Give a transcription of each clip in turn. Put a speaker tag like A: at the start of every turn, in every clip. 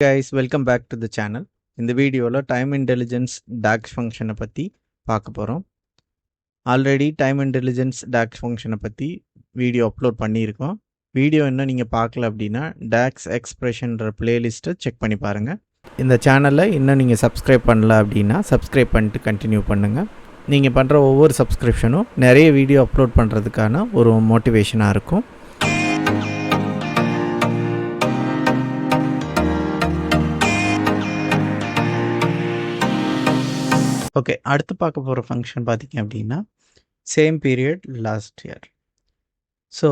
A: guys, welcome back to the channel. இந்த வீடியோவில் time intelligence tax ஃபங்க்ஷனை பற்றி பார்க்க போகிறோம். ஆல்ரெடி டைம் இன்டெலிஜென்ஸ் டாக்ஸ் ஃபங்க்ஷனை பற்றி வீடியோ அப்லோட் பண்ணியிருக்கோம். வீடியோ இன்னும் நீங்கள் பார்க்கல அப்படின்னா டாக்ஸ் எக்ஸ்பிரஷன்ற பிளேலிஸ்ட்டை செக் பண்ணி பாருங்கள். இந்த சேனலில் இன்னும் நீங்கள் சப்ஸ்கிரைப் பண்ணல அப்படின்னா சப்ஸ்கிரைப் பண்ணிட்டு கண்டினியூ பண்ணுங்கள். நீங்கள் பண்ணுற ஒவ்வொரு சப்ஸ்கிரிப்ஷனும் நிறைய வீடியோ அப்லோட் பண்ணுறதுக்கான ஒரு மோட்டிவேஷனாக இருக்கும். ஓகே, அடுத்து பார்க்க போகிற ஃபங்க்ஷன் பார்த்திங்க அப்படின்னா same period last year. So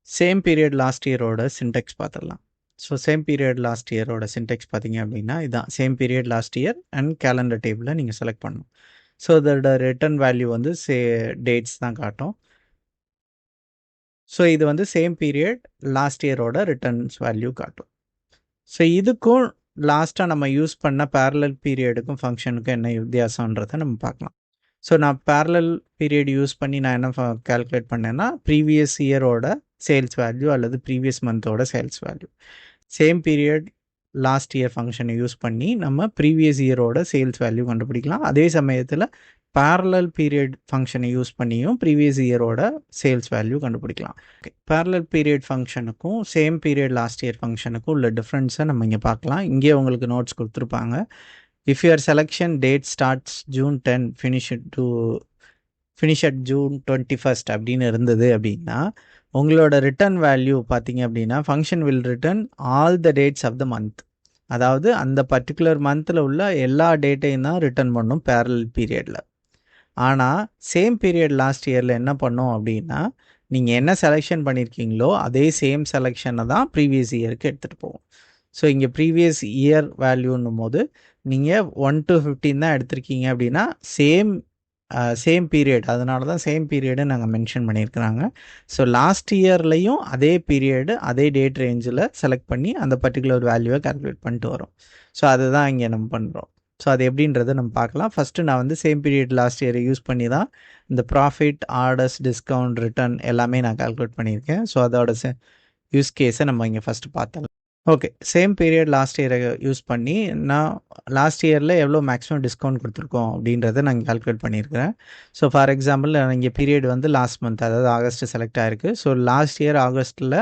A: same period last இயரோட சின்டெக்ஸ் பார்த்துடலாம். ஸோ சேம் பீரியட் லாஸ்ட் இயரோட சின்டெக்ஸ் பார்த்திங்க அப்படின்னா இதுதான். Same period last year and calendar டேபிளில் நீங்கள் செலக்ட் பண்ணணும். ஸோ அதோட ரிட்டர்ன் வேல்யூ வந்து டேட்ஸ் தான் காட்டும். ஸோ இது வந்து சேம் பீரியட் லாஸ்ட் இயரோட ரிட்டர்ன்ஸ் வேல்யூ காட்டும். ஸோ இதுக்கும் லாஸ்ட்டாக நம்ம யூஸ் பண்ண பேரலல் பீரியடுக்கும் ஃபங்க்ஷனுக்கும் என்ன வித்தியாசன்றதை நம்ம பார்க்கலாம். ஸோ நான் பேரலல் பீரியட் யூஸ் பண்ணி நான் என்ன கால்குலேட் பண்ணேன்னா ப்ரீவியஸ் இயரோட சேல்ஸ் வேல்யூ அல்லது ப்ரீவியஸ் மந்தோட sales value. Same period last year ஃபங்க்ஷனை யூஸ் பண்ணி நம்ம ப்ரீவியஸ் இயரோட சேல்ஸ் வேல்யூ கண்டுபிடிக்கலாம். அதே சமயத்தில் பேரலல் பீரியட் ஃபங்க்ஷனை யூஸ் பண்ணியும் ப்ரீவியஸ் இயரோட சேல்ஸ் வேல்யூ கண்டுபிடிக்கலாம். பேரலல் பீரியட் ஃபங்க்ஷனுக்கும் சேம் பீரியட் லாஸ்ட் இயர் ஃபங்க்ஷனுக்கும் உள்ள டிஃப்ரென்ஸை நம்ம இங்கே பார்க்கலாம். இங்கே உங்களுக்கு நோட்ஸ் கொடுத்துருப்பாங்க. If your selection date starts June 10 finish at June 21 அப்படின்னு இருந்தது அப்படின்னா உங்களோட ரிட்டர்ன் வேல்யூ பார்த்தீங்க அப்படின்னா function will return all the dates of the month. அதாவது அந்த பர்டிகுலர் மந்தில் உள்ள எல்லா டேட்டையும் தான் ரிட்டர்ன் பண்ணும் பேரலல் பீரியடில். ஆனால் சேம் பீரியட் லாஸ்ட் இயரில் என்ன பண்ணோம் அப்படின்னா நீங்கள் என்ன செலெக்ஷன் பண்ணியிருக்கீங்களோ அதே சேம் செலெக்ஷனை தான் ப்ரீவியஸ் இயருக்கு எடுத்துகிட்டு போவோம். ஸோ இங்கே ப்ரீவியஸ் இயர் வேல்யூன்னும் போது நீங்கள் 1 to 15 தான் எடுத்திருக்கீங்க அப்படின்னா சேம் பீரியட், அதனால தான் சேம் பீரியடு நாங்கள் மென்ஷன் பண்ணியிருக்கிறாங்க. ஸோ லாஸ்ட் இயர்லேயும் அதே பீரியடு அதே டேட் ரேஞ்சில் செலக்ட் பண்ணி அந்த பர்டிகுலர் வேல்யூவை கால்குலேட் பண்ணிட்டு வரோம். ஸோ அதுதான் இங்கே நம்ம பண்ணுறோம். ஸோ அது எப்படின்றத நம்ம பார்க்கலாம். ஃபஸ்ட்டு நான் வந்து சேம் பீரியட் லாஸ்ட் இயரை யூஸ் பண்ணி தான் இந்த ப்ராஃபிட், ஆர்டர்ஸ், டிஸ்கவுண்ட், ரிட்டர்ன் எல்லாமே நான் கால்குலேட் பண்ணியிருக்கேன். ஸோ அதோட யூஸ் கேஸை நம்ம இங்கே ஃபஸ்ட்டு பார்த்தலாம். ஓகே, சேம் பீரியட் லாஸ்ட் இயரை யூஸ் பண்ணி நான் லாஸ்ட் இயரில் எவ்வளோ மேக்ஸிமம் டிஸ்கவுண்ட் கொடுத்துருக்கோம் அப்படின்றத நான் கால்குலேட் பண்ணியிருக்கிறேன். ஸோ ஃபார் எக்ஸாம்பிள் இங்கே பீரியட் வந்து லாஸ்ட் மந்த், அதாவது ஆகஸ்ட்டு செலக்ட் ஆகிருக்கு. ஸோ லாஸ்ட் இயர் ஆகஸ்ட்டில்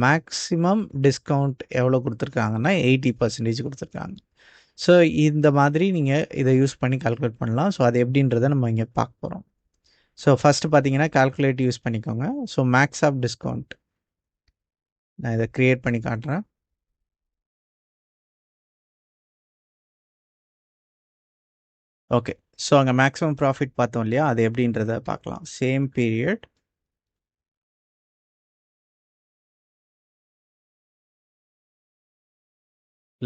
A: மேக்ஸிமம் டிஸ்கவுண்ட் எவ்வளோ கொடுத்துருக்காங்கன்னா 80% கொடுத்துருக்காங்க. ஸோ இந்த மாதிரி நீங்கள் இதை யூஸ் பண்ணி கால்குலேட் பண்ணலாம். ஸோ அது எப்படின்றத நம்ம இங்கே பார்க்க போகிறோம். ஸோ ஃபஸ்ட்டு பார்த்தீங்கன்னா கால்குலேட் யூஸ் பண்ணிக்கோங்க. ஸோ மேக்ஸ் ஆஃப் டிஸ்கவுண்ட் நான் இதை க்ரியேட் பண்ணி காட்டுறேன். ஓகே, ஸோ அங்கே மேக்ஸிமம் ப்ராஃபிட் பார்த்தோம் இல்லையா, அது எப்படின்றத பார்க்கலாம். Same period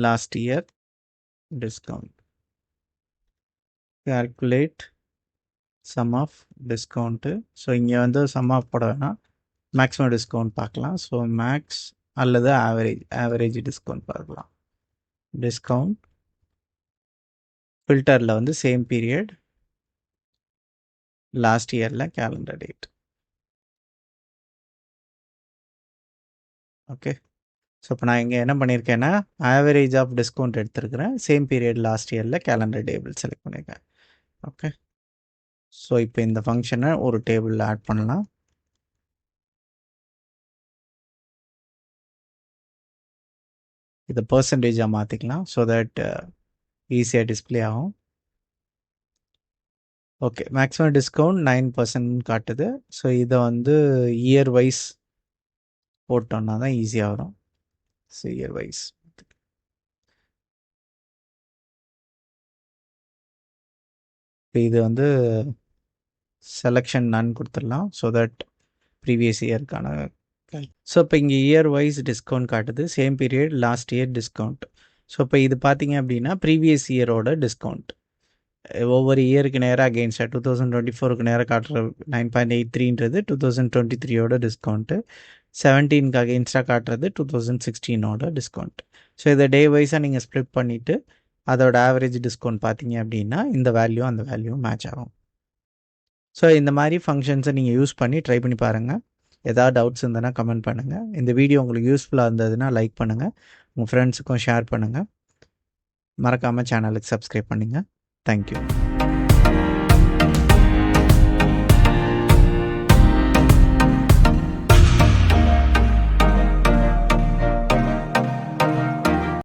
A: last year discount, calculate sum of discount. So இங்கே வந்து சம் ஆஃப் போட வேணாம், மேக்ஸிமம் டிஸ்கவுண்ட் பார்க்கலாம். ஸோ மேக்ஸ் அல்லது ஆவரேஜ் டிஸ்கவுண்ட் பார்க்கலாம். டிஸ்கவுண்ட் ஃபில்டரில் வந்து சேம் பீரியட் லாஸ்ட் இயரில் கேலண்டர் டேட். ஓகே, ஸோ இப்போ நான் இங்கே என்ன பண்ணியிருக்கேன்னா ஆவரேஜ் ஆஃப் டிஸ்கவுண்ட் எடுத்துருக்கிறேன். சேம் பீரியட் லாஸ்ட் இயரில் கேலண்டர் டேபிள் செலக்ட் பண்ணியிருக்கேன். ஓகே, ஸோ இப்போ இந்த ஃபங்க்ஷனை ஒரு டேபிளில் ஆட் பண்ணலாம். இதை பர்சன்டேஜாக மாற்றிக்கலாம் ஸோ தட் ஈஸியாக டிஸ்பிளே ஆகும். ஓகே, மேக்ஸிமம் டிஸ்கவுண்ட் 9% காட்டுது. ஸோ இதை வந்து இயர் வைஸ் போட்டோன்னா தான் ஈஸியாக வரும். ஸோ இயர் வைஸ் இது வந்து செலெக்ஷன் நன் கொடுத்துடலாம் ஸோ தட் ப்ரீவியஸ் இயருக்கான. ஸோ இப்போ இங்கே இயர் வைஸ் டிஸ்கவுண்ட் காட்டுது, same period last year discount. So இப்போ இது பார்த்தீங்க அப்படின்னா ப்ரீவியஸ் இயரோட டிஸ்கவுண்ட் ஒவ்வொரு இயருக்கு நேராக அகெயின்ஸ்டாக 2024க்கு நேராக காட்டுற 9.83ன்றது 2023யோட டிஸ்கவுண்ட்டு, 17க்கு அகெயின்ஸ்டாக காட்டுறது 2016ஓட டிஸ்கவுண்ட். ஸோ இதை டே வைஸாக நீங்கள் ஸ்ப்ளிட் பண்ணிவிட்டு அதோட ஆவரேஜ் டிஸ்கவுண்ட் பார்த்தீங்க அப்படின்னா இந்த வேல்யூ அந்த வேல்யூ மேட்ச் ஆகும். ஸோ இந்த மாதிரி ஃபங்க்ஷன்ஸை நீங்கள் யூஸ் பண்ணி ட்ரை பண்ணி பாருங்கள். ஏதாவது டவுட்ஸ் இருந்ததுன்னா கமெண்ட் பண்ணுங்கள். இந்த வீடியோ உங்களுக்கு யூஸ்ஃபுல்லாக இருந்ததுன்னா லைக் பண்ணுங்கள். உங்கள் ஃப்ரெண்ட்ஸுக்கும் ஷேர் பண்ணுங்கள். மறக்காமல் சேனலுக்கு சப்ஸ்கிரைப் பண்ணுங்கள். தேங்க்யூ.